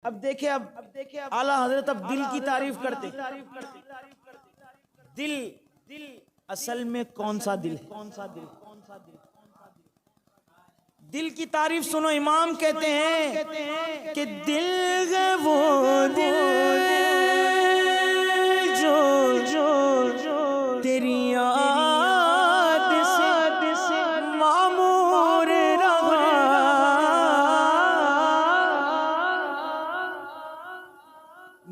अब देखिए आला हजरत अब दिल की तारीफ करते। दिल असल में कौन सा दिल है? दिल की तारीफ सुनो। इमाम कहते हैं कि दिल है वो दिल जो तेरी याद से मामूर रहा।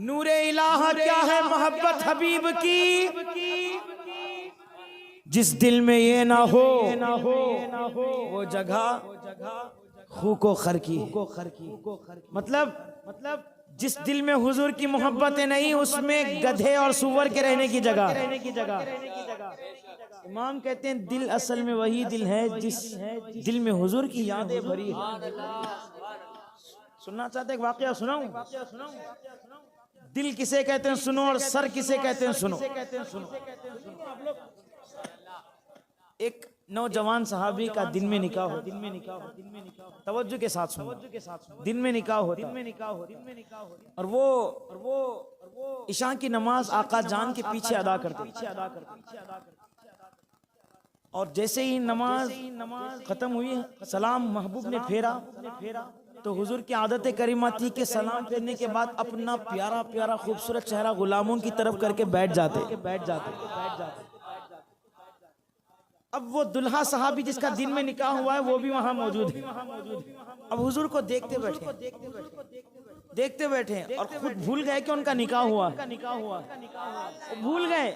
नूरे इलाहा क्या है? मोहब्बत हबीब की। जिस दिल में ये ना हो वो जगह खू को खर की। मतलब जिस दिल में हुजूर की मोहब्बत नहीं उसमें गधे और सुअर के रहने की जगह। इमाम कहते हैं दिल असल में वही दिल है जिस दिल में हुजूर की यादें भरी है। सुनना चाहते एक वाकया सुनाऊं? दिल किसे कहते हैं सुनो, और सर किसे कहते हैं सुनो। एक नौजवान सहाबी का दिन में निकाह हो। तवज्जो के साथ सुनो। दिन में निकाह होता और वो इशा की नमाज आका जान के पीछे अदा करते। और जैसे ही नमाज खत्म हुई, सलाम महबूब ने फेरा तो हुजूर की आदत करीमा थी कि सलाम फेरने के बाद अपना प्यारा प्यारा खूबसूरत चेहरा गुलामों की तरफ करके बैठ जाते। अब वो दुल्हा साहबी जिसका दिन में निकाह हुआ है वो भी वहां मौजूद है। अब हुजूर को देखते बैठे और खुद भूल गए कि उनका निकाह हुआ। भूल गए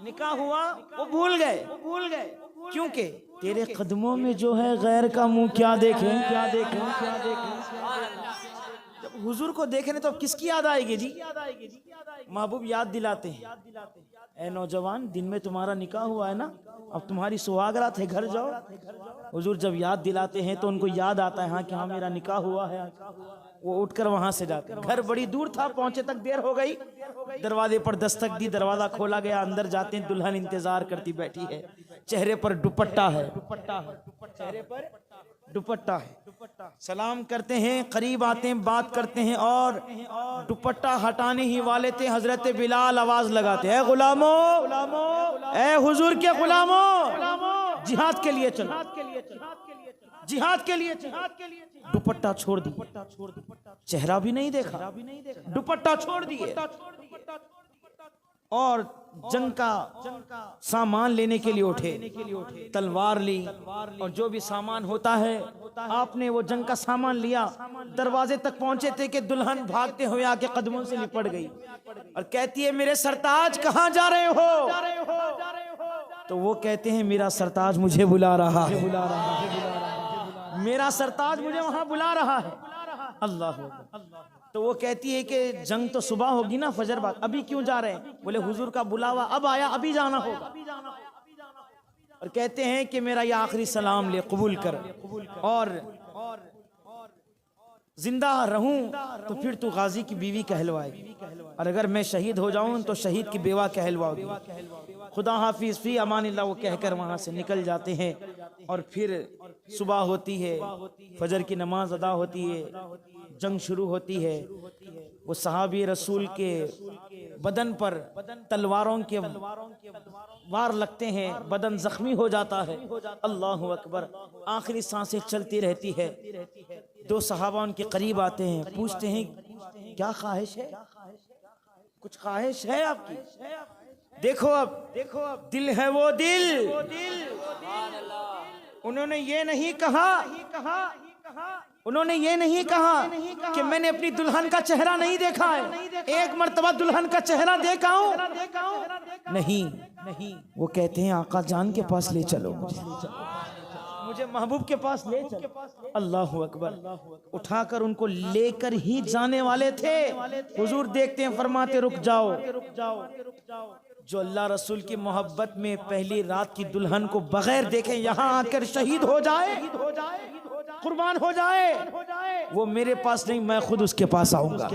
निकाह हुआ, वो भूल गए क्योंकि तेरे कदमों में जो है गैर का मुंह क्या देखे। जब हुजूर को देखे तो अब किसकी याद आएगी जी? महबूब याद दिलाते हैं, ए नौजवान दिन में तुम्हारा निकाह हुआ है ना, अब तुम्हारी सुहागरात है, घर जाओ। हुजूर जब याद दिलाते हैं तो उनको याद आता है हाँ कि हाँ मेरा निकाह हुआ है। वो उठकर वहां से जाते हैं। घर बड़ी दूर था, पहुंचे तक देर हो गई। दरवाजे पर दस्तक दी, दरवाजा खोला गया। अंदर जाते हैं, दुल्हन इंतजार करती बैठी है। चेहरे पर दुपट्टा है। सलाम करते हैं, करीब आते हैं, बात करते हैं और दुपट्टा हटाने ही वाले थे हजरत बिलाल आवाज लगाते हैं, गुलामों, ए हुजूर के गुलामों, जिहाद के लिए चलो, जिहाद के लिए। दुपट्टा छोड़ दी, चेहरा भी नहीं देखा, दुपट्टा छोड़ दिए और जंग का सामान लेने के लिए उठे। तलवार ली और जो भी सामान होता है आपने वो जंग का सामान लिया। दरवाजे तक पहुंचे थे कि दुल्हन भागते हुए आके कदमों से लिपट गई और कहती है मेरे सरताज कहाँ जा रहे हो? तो वो कहते हैं मेरा सरताज मुझे बुला रहा है, मेरा सरताज मुझे वहां बुला रहा है। अल्लाह। तो वो कहती है कि जंग तो सुबह होगी ना, फजर बाद, अभी क्यों जा रहे हैं? बोले हुजूर का बुलावा अब आया, अभी जाना होगा। और कहते हैं कि मेरा ये आखिरी सलाम ले, कबूल कर, और जिंदा रहूं तो फिर तू गाजी की बीवी कहलवाएगी, और अगर मैं शहीद हो जाऊं तो शहीद की बेवा कहलवाओगी। खुदा हाफिज फी अमानिल्लाह वो कहकर वहां से निकल जाते हैं। और फिर सुबह होती है, फजर की नमाज अदा होती है, जंग शुरू होती है। वो सहाबी रसूल के बदन पर तलवारों के वार लगते हैं, बदन जख्मी हो जाता है। अल्लाहु अकबर। आखिरी सांसें चलती रहती है। दो सहाबा उनके करीब आते हैं, पूछते हैं क्या ख्वाहिश है, कुछ ख्वाहिश है आपकी? देखो अब दिल है वो दिल। उन्होंने ये नहीं कहा कि मैंने अपनी दुल्हन का चेहरा नहीं देखा है, एक मर्तबा दुल्हन का चेहरा देखा हूं। नहीं, वो कहते हैं आका जान के पास ले चलो, मुझे महबूब के पास ले चलो। अल्लाहु अकबर। उठाकर उनको लेकर ही जाने वाले थे। हुजूर देखते हैं, फरमाते रुक जाओ। जो अल्लाह रसूल की मोहब्बत में पहली रात की दुल्हन को बगैर देखे यहाँ आकर शहीद हो जाए, कुर्बान हो जाए, वो मेरे पास नहीं, मैं खुद उसके पास आऊंगा।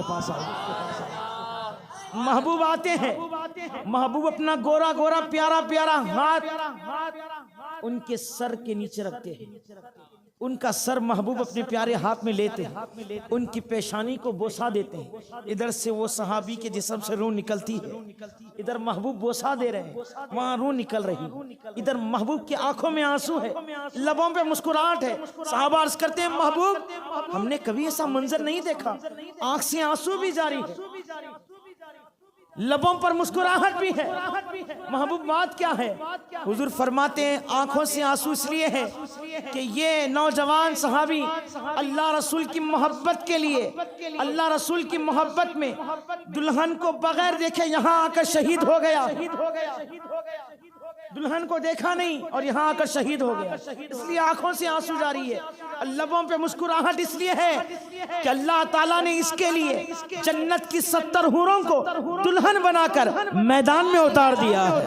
महबूब आते हैं, महबूब अपना गोरा गोरा प्यारा प्यारा हाथ उनके सर के नीचे रखते हैं। उनका सर महबूब अपने प्यारे हाथ में लेते हैं, उनकी पेशानी को बोसा देते हैं। इधर से वो सहाबी के जिस्म से रूह निकलती है, इधर महबूब बोसा दे रहे हैं, वहाँ रूह निकल रही। इधर महबूब की आंखों में आंसू है, लबों पे मुस्कुराहट है। सहाबा अर्ज करते हैं महबूब हमने कभी ऐसा मंजर नहीं देखा, आंख से आंसू भी जारी है, लबों पर मुस्कुराहट भी है। महबूब बात क्या है? हुजूर फरमाते हैं आंखों से आंसू इसलिए है कि ये नौजवान सहाबी अल्लाह रसूल की मोहब्बत के लिए, अल्लाह रसूल की मोहब्बत में दुल्हन को बगैर देखे यहाँ आकर शहीद हो गया। दुल्हन को देखा नहीं और यहाँ आकर शहीद हो गया, इसलिए आंखों से आंसू जारी है, लबों पे मुस्कुराहट इसलिए है कि अल्लाह ताला ने इसके लिए जन्नत की 70 हूरों को दुल्हन बनाकर मैदान में उतार दिया है।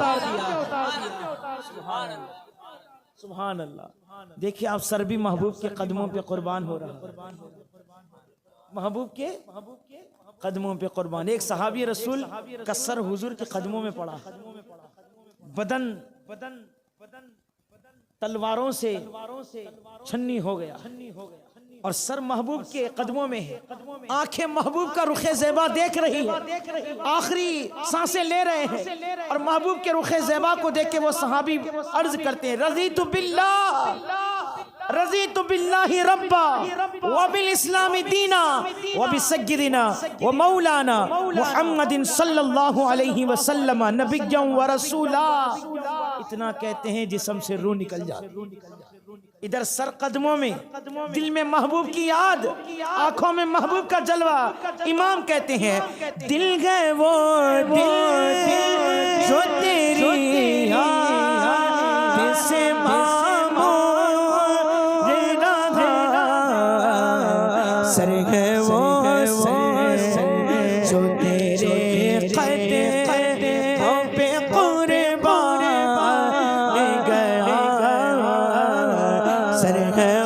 सुभान अल्लाह। देखिए आप सर भी महबूब के कदमों पे कुर्बान हो रहा है, महबूब के कदमों पे कुर्बान। एक सहाबी रसूल का सर हुजूर के कदमों में पड़ा, बदन तलवारों से छन्नी हो गया और सर महबूब के कदमों में है। आंखें महबूब का रुखे ज़ेबा देख रही है, आखिरी सांसें ले रहे हैं और महबूब के रुखे ज़ेबा को देख के वो सहाबी अर्ज करते हैं रज़ीतु बिल्लाहि रब्बा व बिल इस्लामी दीना व बि सय्यिदिना व मौलाना मुहम्मदिन सल्लल्लाहु अलैहि वसल्लम नबिय्यन व रसूला। इतना कहते हैं जिस्म से रूह निकल जाती। इधर सर कदमों में, दिल में महबूब की याद, आंखों में महबूब का जलवा। इमाम कहते हैं दिल गए वो दिल जो तेरी याद से सर है वो जो तेरे कदमों पे कुर्बान गया, सर है